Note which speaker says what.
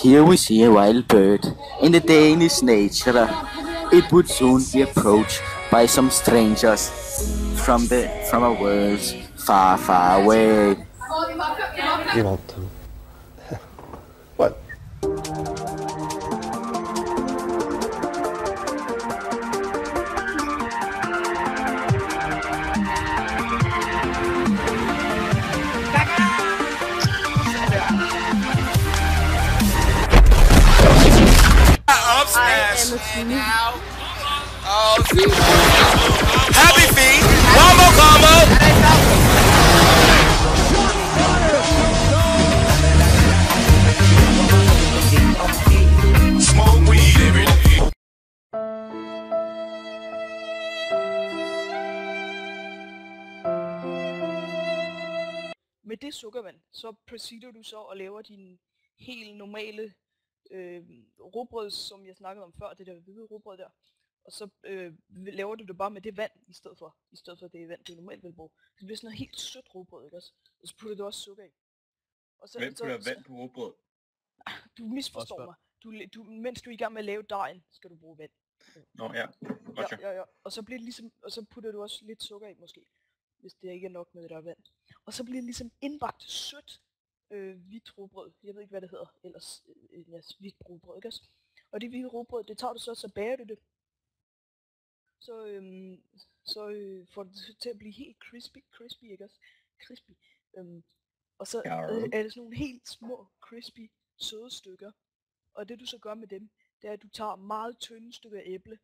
Speaker 1: Here we see a wild bird in the Danish nature. It would soon be approached by some strangers from a world far, far away.
Speaker 2: Det var inte. What?
Speaker 3: Happy feet. One more combo. Smoke weed every day.
Speaker 4: Med det sukkervand, så proceeder du så og laver din helt normale rugbrød, som jeg snakkede om før, det der hvide rugbrød der. Og så laver du det bare med det vand i stedet for det vand, du normalt vil bruge. Så det bliver sådan noget helt sødt rugbrød, ikke også? Og så putter du også sukker i. Og så,
Speaker 5: Hvem putter vand på rugbrød?
Speaker 4: Du misforstår mig. Mens du er i gang med at lave dejen, skal du bruge vand.
Speaker 5: Nå ja. Okay.
Speaker 4: Ja. Og så bliver det ligesom, og så putter du også lidt sukker i måske, hvis det ikke er nok med det der vand. Og så bliver det ligesom indbagt sødt hvidt rugbrød. Jeg ved ikke hvad det hedder, ellers hvidt rugbrød, ikke også? Og det hvide rugbrød, det tager du så bager du det. Så får det til at blive helt crispy, ikke også? Crispy. Og så er det sådan nogle helt små, crispy, søde stykker. Og det du så gør med dem, det er at du tager meget tynde stykker æble,